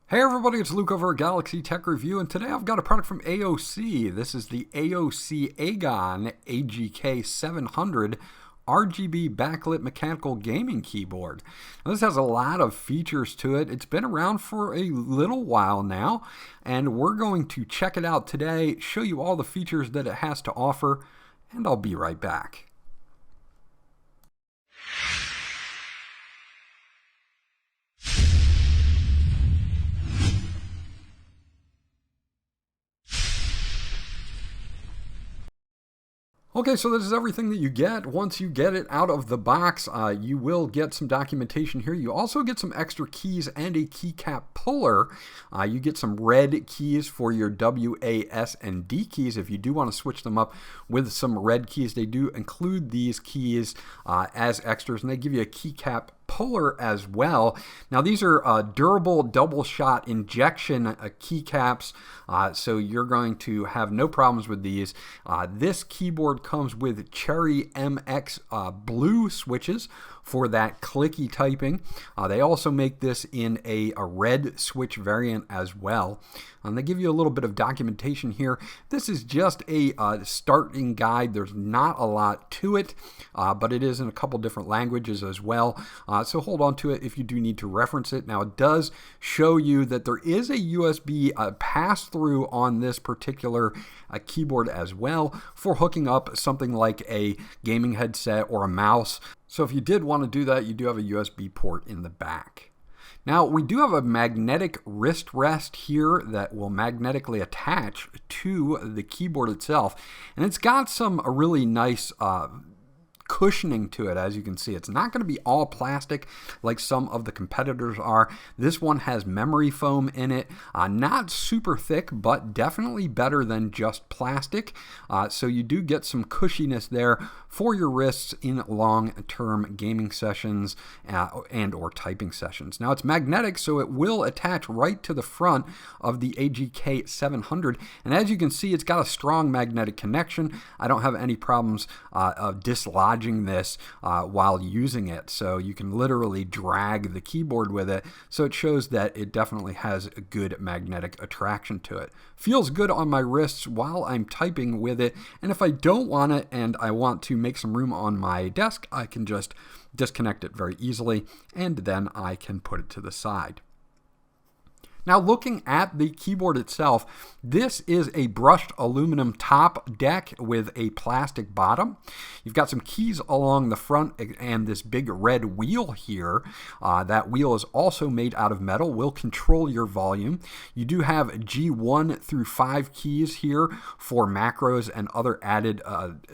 Hey everybody, it's Luke over at Galaxy Tech Review, and today I've got a product from AOC. This is the AOC AGON AGK700 RGB backlit mechanical gaming keyboard. Now, this has a lot of features to it. It's been around for a little while now, and we're going to check it out today, show you all the features that it has to offer, and I'll be right back. Okay, so this is everything that you get. Once you get it out of the box, you will get some documentation here. You also get some extra keys and a keycap puller. You get some red keys for your W, A, S, and D keys. If you do want to switch them up with some red keys, they do include these keys as extras, and they give you a keycap puller as well. Now these are durable double shot injection keycaps, so you're going to have no problems with these. This keyboard comes with Cherry MX blue switches for that clicky typing. They also make this in a red switch variant as well. They give you a little bit of documentation here. This is just a starting guide. There's not a lot to it, but it is in a couple different languages as well. So hold on to it if you do need to reference it. Now it does show you that there is a USB pass-through on this particular keyboard as well for hooking up something like a gaming headset or a mouse. So if you did want to do that, you do have a USB port in the back. Now we do have a magnetic wrist rest here that will magnetically attach to the keyboard itself, and it's got some really nice cushioning to it. As you can see, it's not going to be all plastic like some of the competitors are. This one has memory foam in it, not super thick, but definitely better than just plastic. So you do get some cushiness there for your wrists in long-term gaming sessions and or typing sessions. Now it's magnetic, so it will attach right to the front of the AGK700, and as you can see, it's got a strong magnetic connection. I don't have any problems of dislodging this while using it, so you can literally drag the keyboard with it, so it shows that it definitely has a good magnetic attraction to it. Feels good on my wrists while I'm typing with it, and if I don't want it and I want to make some room on my desk, I can just disconnect it very easily, and then I can put it to the side. Now looking at the keyboard itself, this is a brushed aluminum top deck with a plastic bottom. You've got some keys along the front and this big red wheel here. That wheel is also made out of metal, will control your volume. You do have G1 through 5 keys here for macros and other added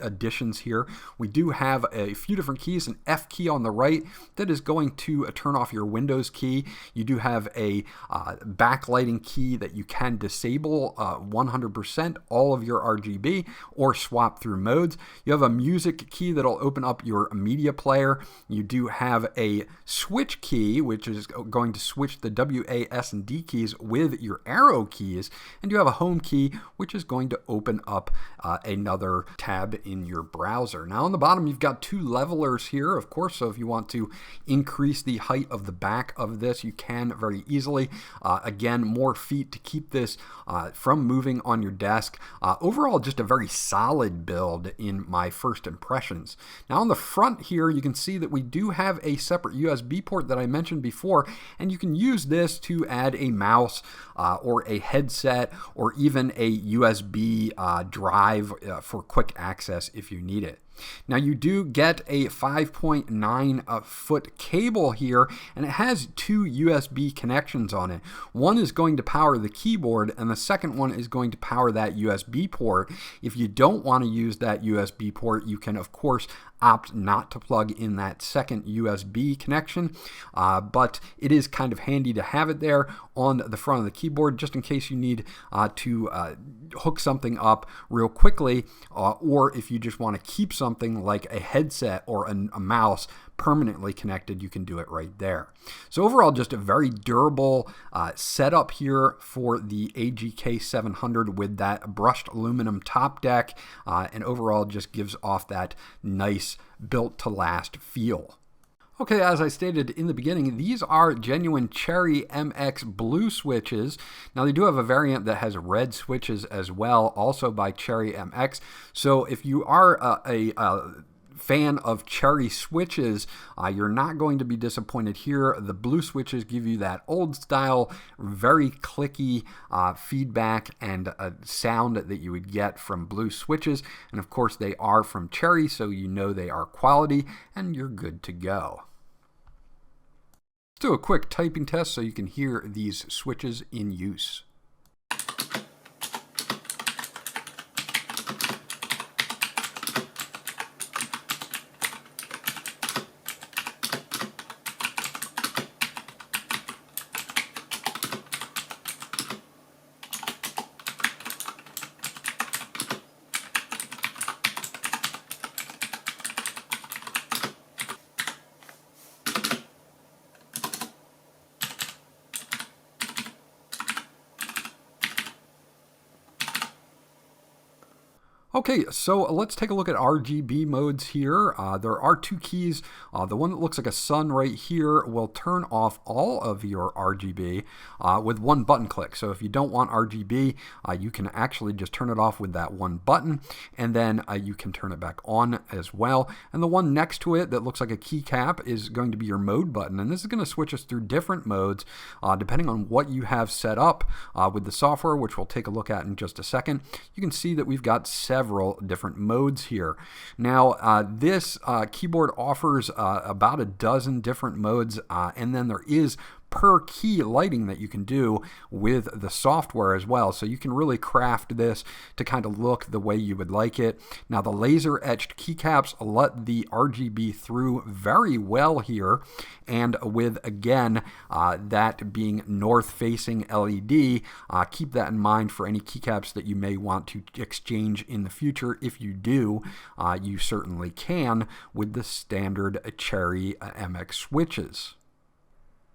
additions here. We do have a few different keys, an F key on the right that is going to turn off your Windows key. You do have a backlighting key that you can disable 100% all of your RGB or swap through modes. You have a music key that'll open up your media player. You do have a switch key, which is going to switch the W, A, S, and D keys with your arrow keys. And you have a home key, which is going to open up another tab in your browser. Now on the bottom, you've got 2 levelers here, of course, so if you want to increase the height of the back of this, you can very easily. Again, more feet to keep this from moving on your desk. Overall, just a very solid build in my first impressions. Now on the front here, you can see that we do have a separate USB port that I mentioned before, and you can use this to add a mouse or a headset or even a USB drive for quick access if you need it. Now you do get a 5.9 foot cable here, and it has 2 USB connections on it. One is going to power the keyboard, and the second one is going to power that USB port. If you don't want to use that USB port, you can of course opt not to plug in that second USB connection, but it is kind of handy to have it there on the front of the keyboard just in case you need to hook something up real quickly, or if you just want to keep something like a headset or a mouse permanently connected, you can do it right there. So overall, just a very durable setup here for the AGK700 with that brushed aluminum top deck, and overall just gives off that nice built to last feel. Okay, as I stated in the beginning, these are genuine Cherry MX blue switches. Now, they do have a variant that has red switches as well, also by Cherry MX. So if you are a fan of Cherry switches, you're not going to be disappointed here. The blue switches give you that old style, very clicky feedback and sound that you would get from blue switches. And of course, they are from Cherry, so you know they are quality and you're good to go. Let's do a quick typing test so you can hear these switches in use. Okay, so let's take a look at RGB modes here. There are two keys. The one that looks like a sun right here will turn off all of your RGB with one button click. So if you don't want RGB, you can actually just turn it off with that one button, and then you can turn it back on as well. And the one next to it that looks like a keycap is going to be your mode button, and this is going to switch us through different modes depending on what you have set up with the software, which we'll take a look at in just a second. You can see that we've got several different modes here. Now, this keyboard offers about a dozen different modes, and then there is per key lighting that you can do with the software as well. So you can really craft this to kind of look the way you would like it. Now, the laser etched keycaps let the RGB through very well here. And with, again, that being north facing LED, keep that in mind for any keycaps that you may want to exchange in the future. If you do, you certainly can with the standard Cherry MX switches.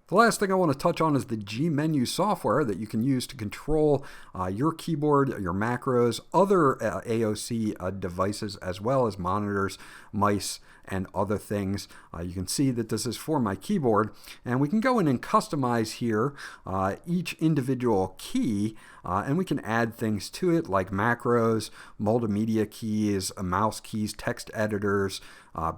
The last thing I want to touch on is the G-Menu software that you can use to control your keyboard, your macros, other AOC devices, as well as monitors, mice, and other things. You can see that this is for my keyboard, and we can go in and customize here each individual key, and we can add things to it like macros, multimedia keys, mouse keys, text editors,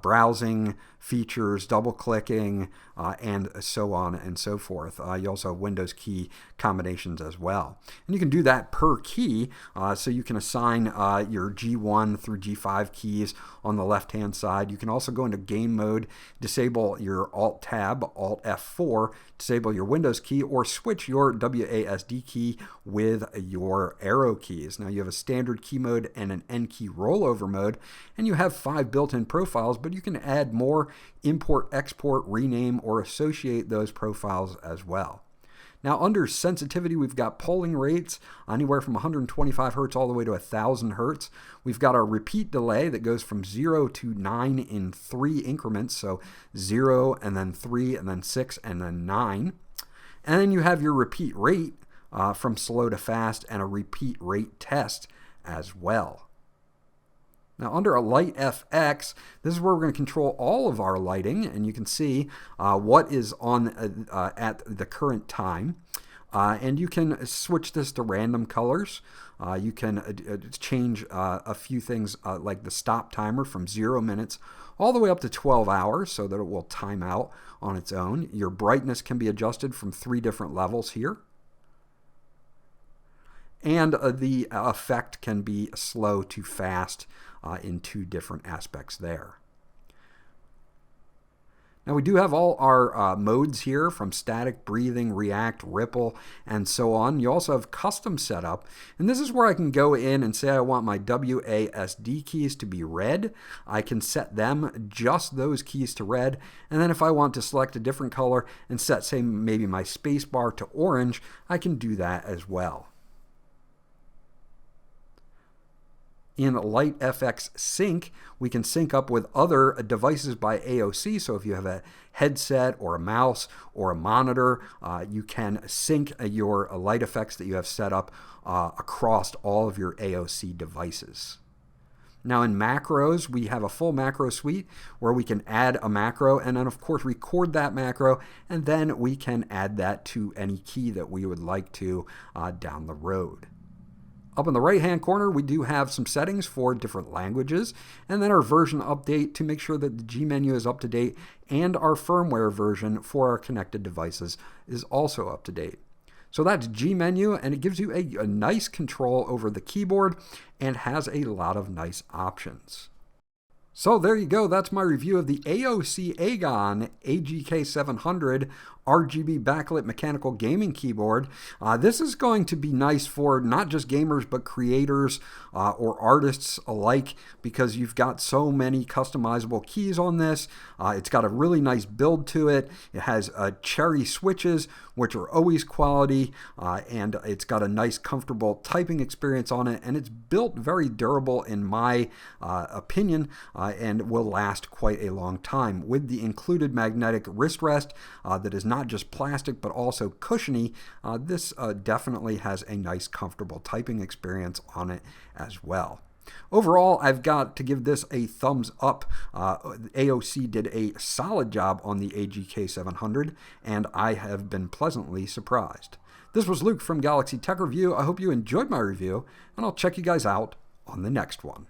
browsing features, double clicking, and so on and so forth. You also have Windows key combinations as well. And you can do that per key, so you can assign your G1 through G5 keys on the left hand side. You can also go into game mode, disable your Alt Tab, Alt F4, disable your Windows key, or switch your WASD key with your arrow keys. Now you have a standard key mode and an N key rollover mode, and you have 5 built-in profiles, but you can add more, import, export, rename, or associate those profiles as well. Now under sensitivity, we've got polling rates anywhere from 125 Hertz all the way to 1000 Hertz. We've got our repeat delay that goes from 0 to 9 in 3 increments, so 0 and then 3 and then 6 and then 9. And then you have your repeat rate from slow to fast and a repeat rate test as well. Now under a light FX, this is where we're going to control all of our lighting, and you can see what is on at the current time. And you can switch this to random colors. You can change a few things like the stop timer from 0 minutes all the way up to 12 hours so that it will time out on its own. Your brightness can be adjusted from 3 different levels here. And the effect can be slow to fast in 2 different aspects there. Now we do have all our modes here from static, breathing, react, ripple, and so on. You also have custom setup, and this is where I can go in and say I want my WASD keys to be red. I can set them, just those keys, to red, and then if I want to select a different color and set, say, maybe my space bar to orange, I can do that as well. In Light FX Sync, we can sync up with other devices by AOC. So if you have a headset or a mouse or a monitor, you can sync your light effects that you have set up across all of your AOC devices. Now in macros, we have a full macro suite where we can add a macro and then of course record that macro, and then we can add that to any key that we would like to down the road. Up in the right-hand corner, we do have some settings for different languages, and then our version update to make sure that the G-Menu is up to date, and our firmware version for our connected devices is also up to date. So that's G-Menu, and it gives you a nice control over the keyboard and has a lot of nice options. So there you go, that's my review of the AOC AGON AGK700 RGB backlit mechanical gaming keyboard. This is going to be nice for not just gamers but creators or artists alike, because you've got so many customizable keys on this. It's got a really nice build to it. It has cherry switches, which are always quality, and it's got a nice comfortable typing experience on it, and it's built very durable in my opinion, and will last quite a long time. With the included magnetic wrist rest that is not just plastic but also cushiony, this definitely has a nice comfortable typing experience on it as well. Overall, I've got to give this a thumbs up. AOC did a solid job on the AGK700, and I have been pleasantly surprised. This was Luke from Galaxy Tech Review. I hope you enjoyed my review, and I'll check you guys out on the next one.